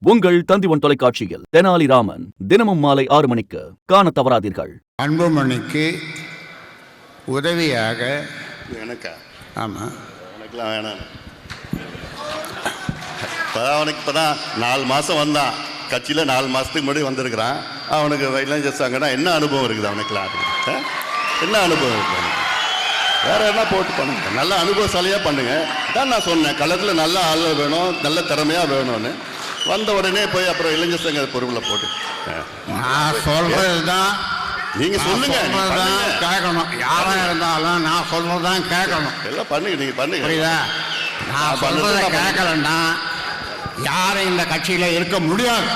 உங்கள் தந்திவன் தொலைக்காட்சியில் தெனாலிராமன் தினமும் மாலை 6 மணிக்கு காண தவறாதீர்கள். அன்புமணிக்கு உதவியாக எனக்கா? ஆமாம், எனக்குலாம் வேணாம். அவனுக்கு இப்போ தான் 4 மாதம் வந்தான் கட்சியில். 4 மாதத்துக்கு முன்னாடி வந்திருக்கிறான். அவனுக்கு இளைஞர் சங்கன்னா என்ன அனுபவம் இருக்குது அவனுக்குலாம்? என்ன அனுபவம் இருக்குது அவனுக்கு? வேறு என்ன போட்டு பண்ணுங்க, நல்ல அனுபவசாலியாக பண்ணுங்க. தான் நான் சொன்னேன், களத்தில் நல்ல ஆள் வேணும், நல்ல திறமையாக வேணும்னு. வந்த உடனே போய் அப்புறம் இளைஞர் சங்க பொறுப்பில் போட்டு நான் சொல்கிறது தான் நீங்கள் சொல்லுங்க, கேட்கணும். யாராக இருந்தாலும் நான் சொல்கிறது தான் கேட்கணும். எல்லாம் பண்ணுங்க, நீங்கள் பண்ணுங்க. புரியுதா? நான் சொல்கிறத கேட்கலன்னா யாரும் இந்த கட்சியில் இருக்க முடியாது.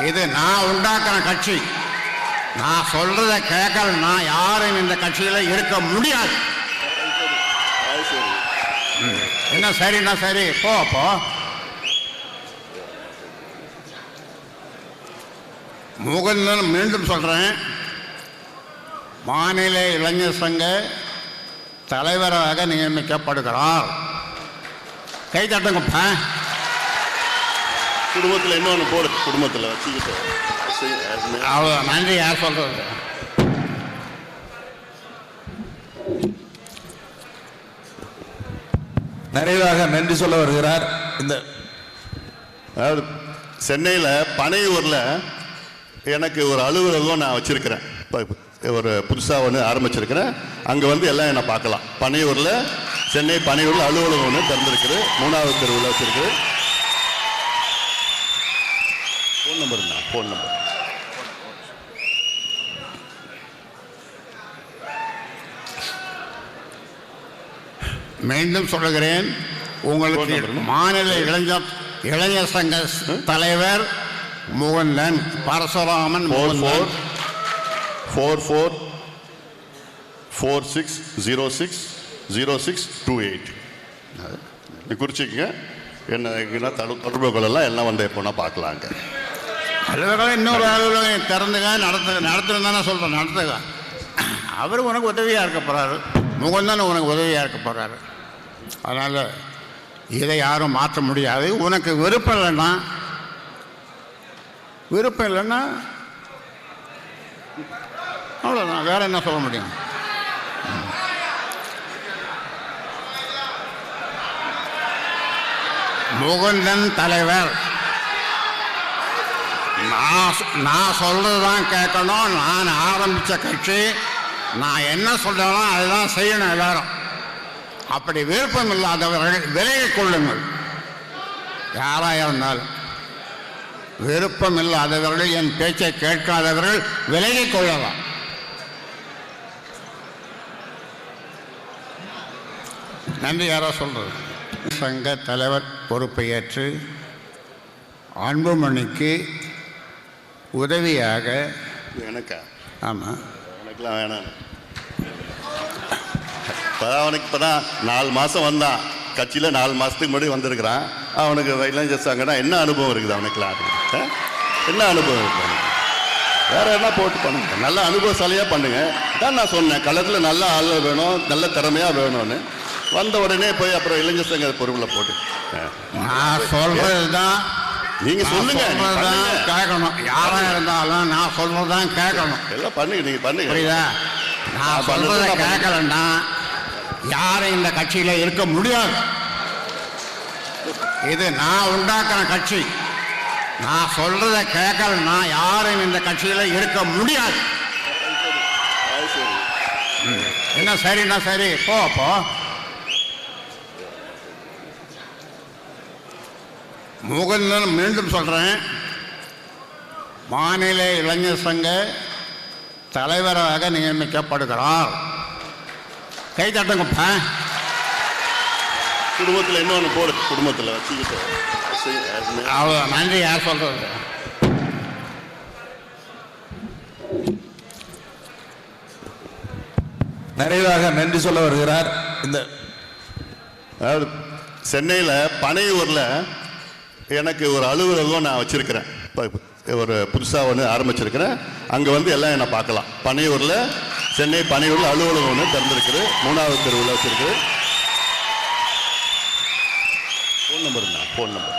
இது நான் உண்டாக்குற கட்சி. நான் சொல்றத கேட்கலன்னா யாரும் இந்த கட்சியில் இருக்க முடியாது. என்ன சரிண்ணா? சரி, போ. முகுந்தன் மீண்டும் சொல்றேன், மாநில இளைஞர் சங்க தலைவராக நியமிக்கப்படுகிறார். கை தட்டுங்கப்பா. குடும்பத்தில் இன்னொன்று போடு, குடும்பத்தில் வச்சுக்கிட்டு அவ்வளோ. நன்றி. யார் சொல்றது? நிறைவாக நன்றி சொல்ல வருகிறார். இந்த அதாவது சென்னையில் பனையூரில் எனக்கு ஒரு அலுவலகம் நான் வச்சுருக்கிறேன். இப்போ ஒரு புதுசாக ஒன்று ஆரம்பிச்சிருக்கிறேன். அங்கே வந்து எல்லாம் என்னை பார்க்கலாம். பனையூரில், சென்னை பனையூரில் அலுவலகம் ஒன்று திறந்துருக்குது. 3வது தெருவில் வச்சுருக்கு. ஃபோன் நம்பர் என்ன? ஃபோன் நம்பர் மீண்டும் சொல்லுகிறேன், உங்களுக்கு மாநில இளைஞர் சங்க தலைவர் முகுந்தன் பரசுராமன். 4446060628 குறிச்சிக்கங்க. என்ன தொடர்புகளெல்லாம் எல்லாம் வந்து எப்போனா பார்க்கலாங்க. அலுவலகம் இன்னொரு அலுவலகம் திறந்துங்க, நடத்துன்னு தானே சொல்கிறேன். நடத்துங்க. அவர் உனக்கு உதவியாக இருக்க போகிறாரு. முகுந்தன் உனக்கு உதவியாக இருக்க போகிறாரு. அதனால் இதை யாரும் மாற்ற முடியாது. உனக்கு விருப்பம் இல்லைன்னா அவ்வளோதான். வேற என்ன சொல்ல முடியும்? முகுந்தன் தலைவர். நான் சொல்றது தான் கேட்கணும். நான் ஆரம்பித்த கட்சி, நான் என்ன சொல்றேனோ அதுதான் செய்யணும் எல்லாரும். அப்படி விருப்பம் இல்லாதவர்கள் விலகிக் கொள்ளுங்கள். யாராக இருந்தாலும் விருப்பம் இல்லாதவர்கள், என் பேச்சை கேட்காதவர்கள் விலகிக் கொள்ளலாம். நன்றி. யாரோ சொல்றது? சங்க தலைவர் பொறுப்பை ஏற்று அன்புமணிக்கு உதவியாக எனக்கா? ஆமாம், எனக்குலாம் வேணாம். அவனுக்கு இப்போ தான் 4 மாதம் வந்தான் கட்சியில். 4 மாதத்துக்கு முன்னாடி வந்திருக்கிறான். அவனுக்கு இளைஞர் சங்கன்னா என்ன அனுபவம் இருக்குது அவனுக்குலாம்? என்ன அனுபவம் இருக்குது அவனுக்கு? வேறு என்ன போட்டு பண்ணுங்க, நல்ல அனுபவசாலியாக பண்ணுங்க. தான் நான் சொன்னேன், களத்தில் நல்ல ஆள் வேணும், நல்ல திறமையாக வேணும்னு. வந்த உடனே போய் அப்புறம் இளைஞர் சங்க பொறுப்பில் போட்டு நான் சொல்றது தான் நீங்கள் சொல்லுங்க, கேட்கணும். யாராக இருந்தாலும் நான் சொல்றது தான் கேட்கணும். எல்லாம் பண்ணுங்க, நீங்கள் பண்ணுங்க. புரியுதா? நான் சொல்றத கேட்கலன்னா யாரும் இந்த கட்சியில் இருக்க முடியாது. இது நான் உண்டாக்குற கட்சி. நான் சொல்றத கேட்கலன்னா யாரும் இந்த கட்சியில் இருக்க முடியாது. என்ன சரிண்ணா? சரி, போ. முகுந்தன் மீண்டும் சொல்றேன், மாநில இளைஞர் சங்க தலைவராக நியமிக்கப்படுகிறார். கை தட்டுங்கப்பா. குடும்பத்தில் இன்னொன்று போடு, குடும்பத்தில் வச்சுக்கிட்டு அவ்வளோ. நன்றி. யார் சொல்றது? நிறைவாக நன்றி சொல்ல வருகிறார். இந்த அதாவது சென்னையில் பனையூரில் எனக்கு ஒரு அலுவலகம் நான் வச்சுருக்கிறேன். இப்போ ஒரு புதுசாக ஒன்று ஆரம்பிச்சிருக்கிறேன். அங்கே வந்து எல்லாம் என்னை பார்க்கலாம். பனையூரில், சென்னை பனையூரில் அலுவலகம் ஒன்று திறந்துருக்குது. 3வது தெருவில் வச்சுருக்கு. ஃபோன் நம்பர் என்ன? ஃபோன் நம்பர்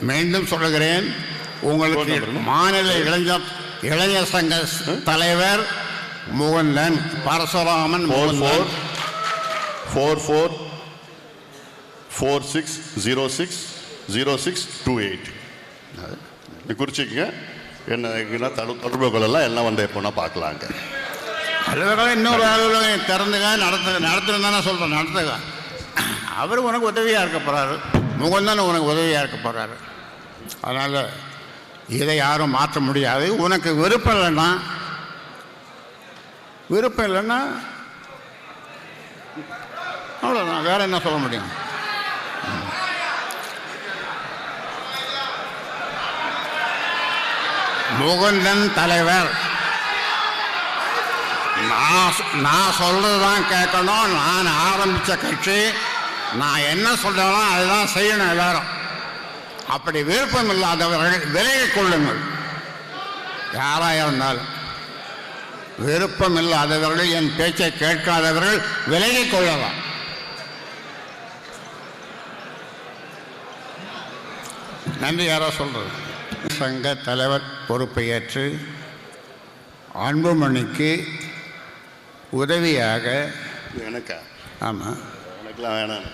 மீண்டும் சொல்லுகிறேன், உங்களுக்கு மாநில இளைஞர் சங்க தலைவர் முகுந்தன் பரசுராமன் 4446060628 குறிச்சிக்கங்க. என்ன தொடர்புகளெல்லாம் எல்லாம் வந்து எப்போனா பார்க்கலாங்க. அலுவலகம் இன்னொரு அலுவலகம் திறந்துங்க, நடத்துன்னு தானே சொல்கிறேன், நடத்துங்க. அவர் உனக்கு உதவியாக இருக்க போகிறாரு, முகந்தன் உனக்கு உதவியாக இருக்க போகிறாரு. அதனால் இதை யாரும் மாற்ற முடியாது. உனக்கு விருப்பம் இல்லைன்னா அவ்வளோதான், வேற என்ன சொல்ல முடியும்? முகுந்தன் தலைவர், நான் சொல்கிறது தான் கேட்கணும். நான் ஆரம்பித்த கட்சி, நான் என்ன சொல்கிறேனோ அதுதான் செய்யணும் எல்லாரும். அப்படி விருப்பம் இல்லாதவர்கள் விலகிக் கொள்ளுங்கள். யாராக இருந்தாலும் விருப்பம் இல்லாதவர்கள், என் பேச்சை கேட்காதவர்கள் விலகிக் கொள்ளலாம். நன்றி. யாரோ சொல்கிறது சங்க தலைவர் பொறுப்பை ஏற்று அன்புமணிக்கு உதவியாக எனக்கா? ஆமாம், எனக்குலாம் வேணாம்.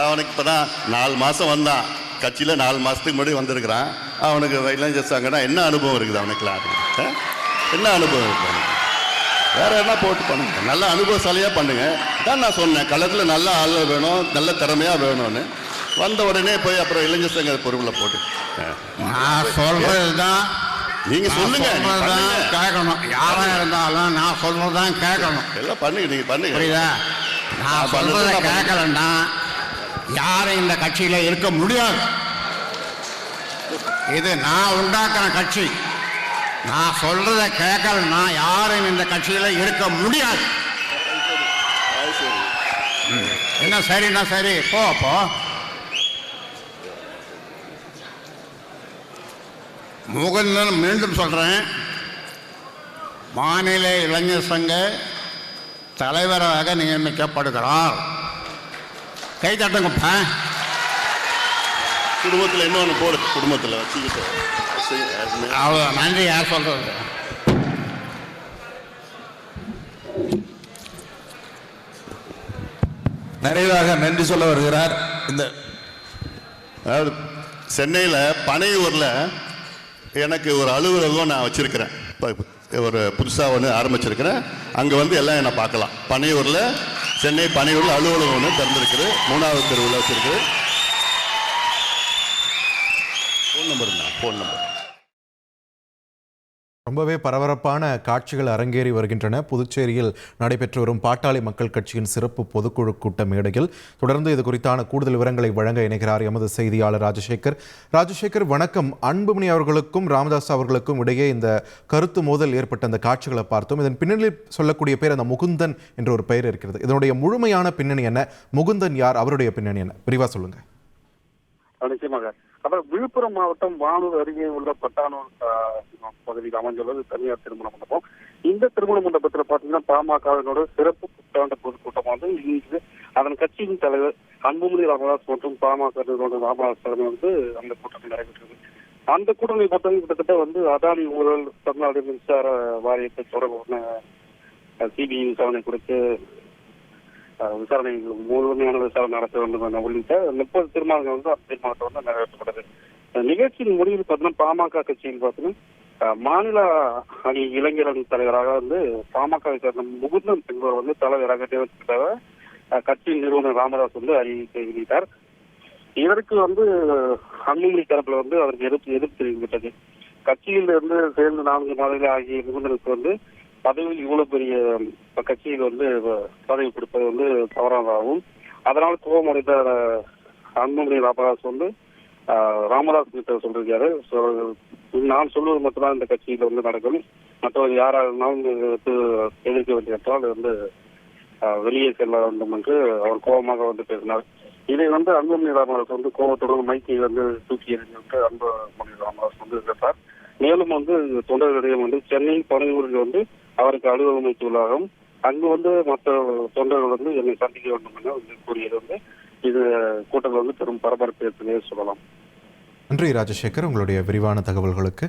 அவனுக்கு இப்போ தான் 4 மாதம் வந்தான் கட்சியில், 4 மாதத்துக்கு முன்னாடி வந்திருக்கிறான். அவனுக்கு இளைஞர் சங்கம்னா என்ன அனுபவம் இருக்குது அவனுக்குலாம்? என்ன அனுபவம் இருக்குது அவனுக்கு? வேறு என்ன போட்டு பண்ணுங்க, நல்ல அனுபவசாலியாக பண்ணுங்க. தான் நான் சொன்னேன், களத்தில் நல்ல ஆள் வேணும், நல்ல திறமையாக வேணும்னு. வந்த உடனே போய் அப்புறம் இளைஞர் சங்க பொறுப்பில் போட்டு நான் சொல்கிறது தான் நீங்கள் சொல்லுங்க, கேட்கணும். யாராக இருந்தாலும் நான் சொல்கிறது தான் கேட்கணும். எல்லாம் பண்ணுங்க, நீங்கள் பண்ணுங்க. புரியுதா? நான் சொல்கிறத கேட்கலன்னா யாரும் இந்த கட்சியில் இருக்க முடியாது. இது நான் உண்டாக்குற கட்சி. நான் சொல்றத கேட்கலன்னா யாரும் இந்த கட்சியில் இருக்க முடியாது. என்ன சரின்னா சரி, போ. முகுந்தன், மீண்டும் சொல்றேன், மாநில இளைஞர் சங்க தலைவராக நியமிக்கப்படுகிறார். கை தட்டுங்கப்பா. குடும்பத்தில் இன்னொன்று போடு, குடும்பத்தில் வச்சுக்கிட்டு அவ்வளோ. நன்றி. யார் சொல்றது? நிறைவாக நன்றி சொல்ல வருகிறார். இந்த அதாவது சென்னையில் பனையூரில் எனக்கு ஒரு அலுவலகம் நான் வச்சுருக்கிறேன். இப்போ ஒரு புதுசாக ஒன்று ஆரம்பிச்சிருக்கிறேன். அங்கே வந்து எல்லாம் என்னை பார்க்கலாம். பனையூரில், சென்னை பனையூரில் அலுவலகம் ஒன்று திறந்துருக்குது. 3வது தெருவில் வச்சுருக்கு. ஃபோன் நம்பர் ரொம்பவே பரபரப்பான காட்சிகள் அரங்கேறி வருகின்றன. புதுச்சேரியில் நடைபெற்று வரும் பாட்டாளி மக்கள் கட்சியின் சிறப்பு பொதுக்குழு கூட்ட மேடையில் தொடர்ந்து இது குறித்தான கூடுதல் விவரங்களை வழங்க இணைகிறார் எமது செய்தியாளர் ராஜசேகர். வணக்கம். அன்புமணி அவர்களுக்கும் ராமதாஸ் அவர்களுக்கும் இடையே இந்த கருத்து மோதல் ஏற்பட்ட அந்த காட்சிகளை பார்த்தோம். இதன் பின்னணியில் சொல்லக்கூடிய பேர் அந்த முகுந்தன் என்ற ஒரு பெயர் இருக்கிறது. இதனுடைய முழுமையான பின்னணி என்ன? முகுந்தன் யார்? அவருடைய பின்னணி என்ன? விரிவா சொல்லுங்க. நிச்சயமாக. அதாவது விழுப்புரம் மாவட்டம் வானூர் அருகே உள்ள பட்டானூர் பகுதியில் அமைந்துள்ளது தனியார் திருமண மண்டபம். இந்த திருமண மண்டபத்தில் பார்த்தீங்கன்னா பாமகவினோட சிறப்பு புத்தாண்டு பொதுக்கூட்டம் வந்து இன்று அதன் கட்சியின் தலைவர் அன்புமணி ராமதாஸ் மற்றும் பாமக ராமதாஸ் தலைமை வந்து அந்த கூட்டத்தில் நடைபெற்றது. அந்த கூட்டணி பார்த்தீங்கன்னா கிட்டத்தட்ட வந்து அதானி ஊழல், தமிழ்நாடு மின்சார வாரியத்தை தொடர்பு சிபிஐ விசாரணை குறித்து விசாரணை முழுமையான விசாரணை நடத்த வேண்டும் என உள்ளிட்ட 30 தீர்மானங்கள் வந்து அந்த தீர்மானத்தை வந்து நிறைவேற்றப்பட்டது. நிகழ்ச்சியின் முடிவில் பார்த்தீங்கன்னா பாமக கட்சியில் பார்த்தீங்கன்னா மாநில அணி இளைஞர் அணி தலைவராக வந்து பாமக சேர்ந்த முகுந்தன் என்பவர் வந்து தலைவராக நியமிக்கப்பட்டதாக கட்சியின் நிறுவனர் ராமதாஸ் வந்து அறிவிக்கை வெளியிட்டார். இதற்கு வந்து அன்புமணி தரப்புல வந்து அதற்கு எதிர்ப்பு தெரிவிக்கப்பட்டது. கட்சியில் இருந்து சேர்ந்து 4 மாதங்கள் ஆகிய முகுந்தனுக்கு வந்து பதவியில் இவ்வளவு பெரிய கட்சியில் வந்து பதவி கொடுப்பது வந்து தவறானதாகவும், அதனால் கோபமடைந்த அன்புமணி ராமதாஸ் வந்து ராமதாஸ் கிட்ட சொல்லிருக்காரு, நான் சொல்வது மட்டும்தான் இந்த கட்சியில வந்து நடக்கும், மற்றவர் யாராக இருந்தாலும் எதிர்க்க வேண்டியதால் வந்து வெளியே செல்ல வேண்டும் என்று அவர் கோபமாக வந்து பேசினார். இதை வந்து அன்புமணி ராமதாஸ் வந்து கோபத்துடன் மைக்கை வந்து தூக்கி எறிஞ்சிட்டு அன்புமணி ராமதாஸ் வந்து இருந்தார். மேலும் வந்து தொண்டர்களிடம் வந்து சென்னை பனையூரில் வந்து அவருக்கு அலுவலகம் அமைத்துள்ளாகவும் அங்கு வந்து மற்ற தொண்டர்கள் வந்து என்னை சந்திக்க வேண்டும் என கூறியது வந்து இது கூட்டத்தில் வந்து பெரும் பரபரப்பு ஏற்படுத்தினே சொல்லலாம். நன்றி ராஜசேகர், உங்களுடைய விரிவான தகவல்களுக்கு.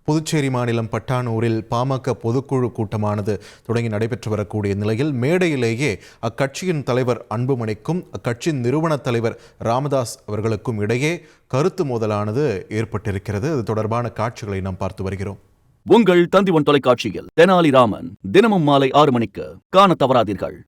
புதுச்சேரி மாநிலம் பட்டானூரில் பாமக பொதுக்குழு கூட்டமானது தொடங்கி நடைபெற்று வரக்கூடிய நிலையில் மேடையிலேயே அக்கட்சியின் தலைவர் அன்புமணிக்கும் அக்கட்சியின் நிறுவன தலைவர் ராமதாஸ் அவர்களுக்கும் இடையே கருத்து மோதலானது ஏற்பட்டிருக்கிறது. அது தொடர்பான காட்சிகளை நாம் பார்த்து வருகிறோம். உங்கள் தந்தி ஒன் தொலைக்காட்சியில் தெனாலிராமன் தினமும் மாலை 6 மணிக்கு காண தவறாதீர்கள்.